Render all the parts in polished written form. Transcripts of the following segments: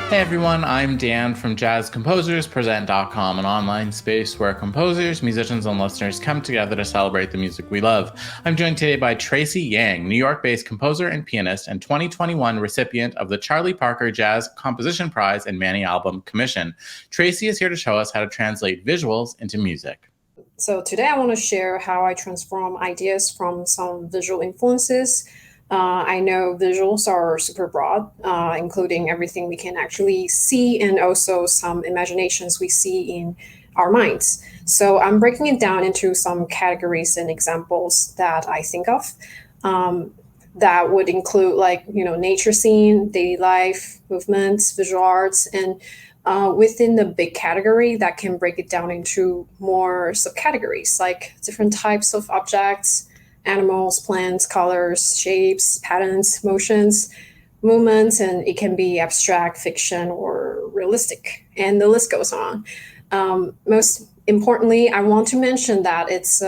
Hey everyone, I'm Dan from Jazz Composers Present.com, an online space where composers, musicians, and listeners come together to celebrate the music we love. I'm joined today by Tracy Yang, New York-based composer and pianist and 2021 recipient of the Charlie Parker Jazz Composition Prize and Manny Albam Commission. Tracy is here to show us how to translate visuals into music. So today I want to share how I transform ideas from some visual influences. I know visuals are super broad, including everything we can actually see and also some imaginations we see in our minds. So I'm breaking it down into some categories and examples that I think of that would include nature scene, daily life, movements, visual arts, and within the big category that can break it down into more subcategories like different types of objects, animals, plants, colors, shapes, patterns, motions, movements, and it can be abstract, fiction, or realistic, and the list goes on. Most importantly, I want to mention that it's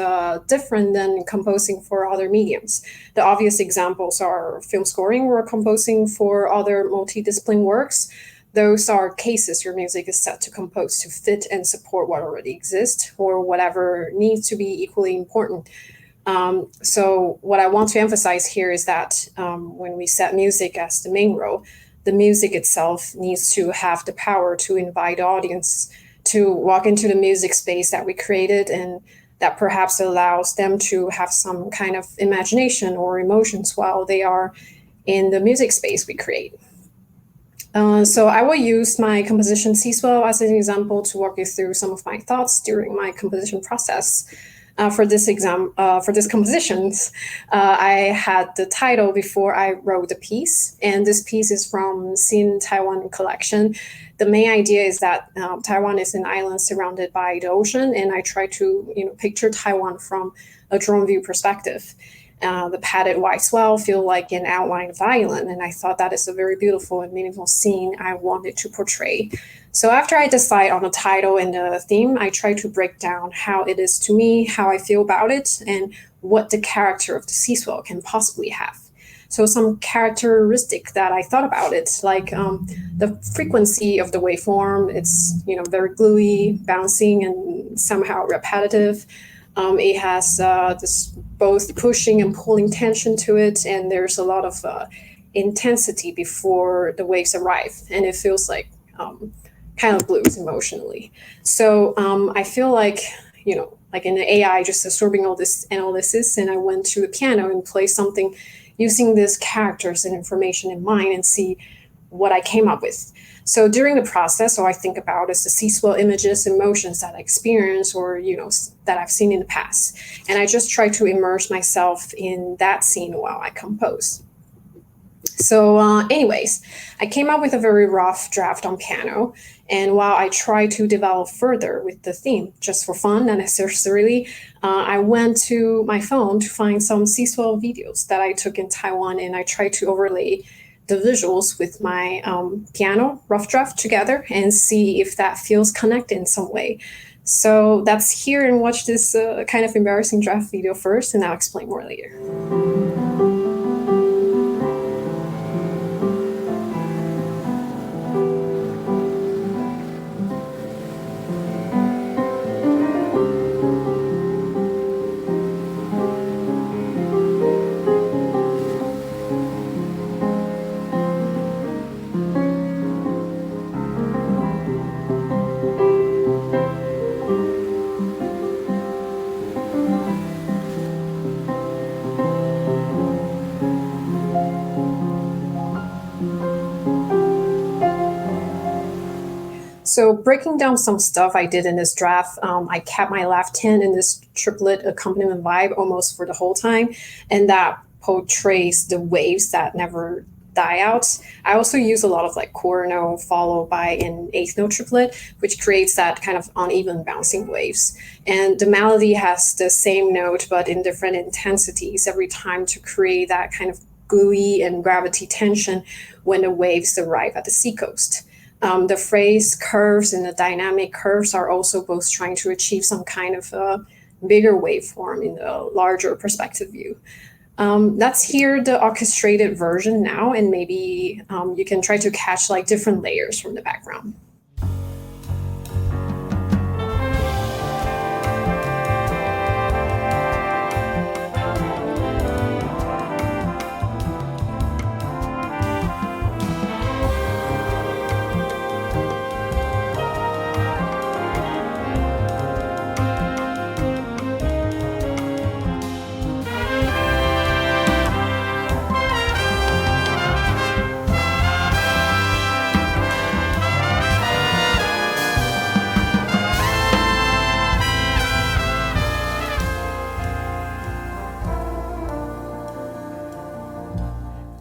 different than composing for other mediums. The obvious examples are film scoring or composing for other multidisciplinary works. Those are cases your music is set to compose to fit and support what already exists or whatever needs to be equally important. So what I want to emphasize here is that when we set music as the main role, the music itself needs to have the power to invite the audience to walk into the music space that we created, and that perhaps allows them to have some kind of imagination or emotions while they are in the music space we create. So I will use my composition Sea Swell as an example to walk you through some of my thoughts during my composition process. For this compositions, I had the title before I wrote the piece, and this piece is from Sin Taiwan collection. The main idea is that Taiwan is an island surrounded by the ocean, and I try to picture Taiwan from a drone view perspective. The padded white swell feel like an outline of the island, and I thought that is a very beautiful and meaningful scene I wanted to portray. So after I decide on the title and the theme, I try to break down how it is to me, how I feel about it, and what the character of the sea swell can possibly have. So some characteristic that I thought about it, like the frequency of the waveform, it's very gluey, bouncing, and somehow repetitive. It has this both pushing and pulling tension to it, and there's a lot of intensity before the waves arrive, and it feels like kind of blues emotionally. So I feel like in the AI, just absorbing all this analysis, and I went to the piano and play something using these characters and information in mind and see what I came up with. So during the process, all I think about is the sea swell images, emotions that I experience or, that I've seen in the past. And I just try to immerse myself in that scene while I compose. So anyways, I came up with a very rough draft on piano. And while I try to develop further with the theme, just for fun, not necessarily, I went to my phone to find some sea swell videos that I took in Taiwan, and I tried to overlay the visuals with my piano rough draft together and see if that feels connected in some way. So that's here, and watch this kind of embarrassing draft video first, and I'll explain more later. So breaking down some stuff I did in this draft, I kept my left hand in this triplet accompaniment vibe almost for the whole time, and that portrays the waves that never die out. I also use a lot of quarter note followed by an eighth note triplet, which creates that kind of uneven bouncing waves. And the melody has the same note, but in different intensities every time to create that kind of gluey and gravity tension when the waves arrive at the seacoast. The phrase curves and the dynamic curves are also both trying to achieve some kind of bigger waveform in the larger perspective view. Let's hear the orchestrated version now, and maybe you can try to catch like different layers from the background.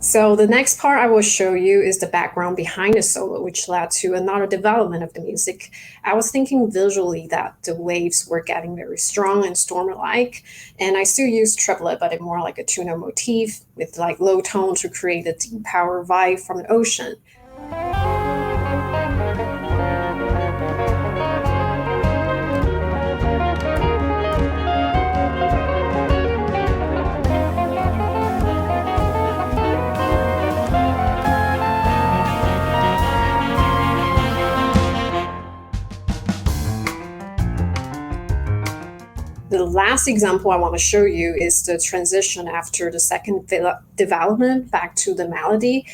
So the next part I will show you is the background behind the solo, which led to another development of the music. I was thinking visually that the waves were getting very strong and storm-like, and I still use triplet, but more like a tuna motif with like low tone to create a deep power vibe from the ocean. The last example I want to show you is the transition after the second development back to the melody.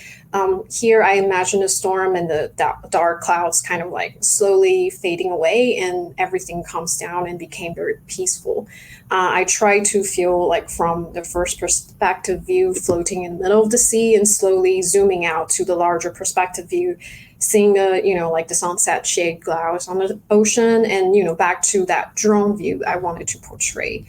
Here I imagine the storm and the dark clouds kind of like slowly fading away, and everything comes down and became very peaceful. I try to feel like from the first perspective view floating in the middle of the sea and slowly zooming out to the larger perspective view, seeing the, like the sunset shade clouds on the ocean, and, back to that drone view I wanted to portray.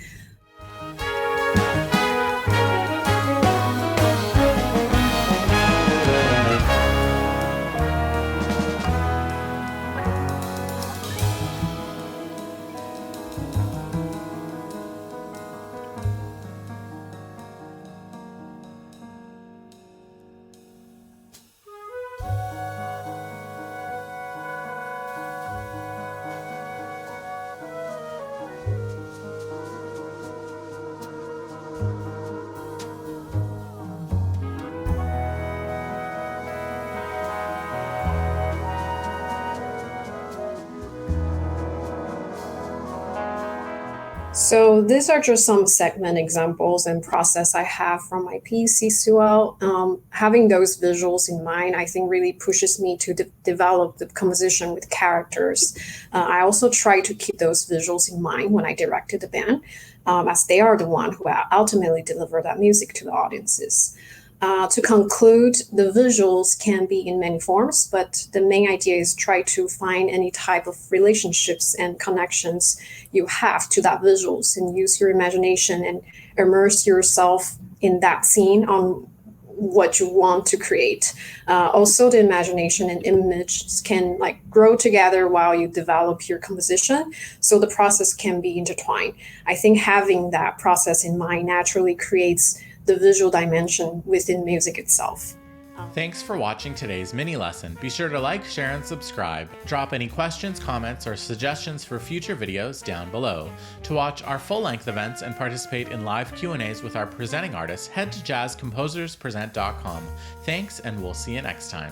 So these are just some segment examples and process I have from my piece, Sea Swell. Having those visuals in mind, I think really pushes me to develop the composition with characters. I also try to keep those visuals in mind when I directed the band, as they are the one who ultimately deliver that music to the audiences. To conclude, the visuals can be in many forms, but the main idea is try to find any type of relationships and connections you have to that visuals, and use your imagination and immerse yourself in that scene on what you want to create. Also, the imagination and images can grow together while you develop your composition, so the process can be intertwined. I think having that process in mind naturally creates the visual dimension within music itself. Thanks for watching today's mini lesson. Be sure to like, share, and subscribe. Drop any questions, comments, or suggestions for future videos down below. To watch our full-length events and participate in live Q&As with our presenting artists, head to jazzcomposerspresent.com. Thanks, and we'll see you next time.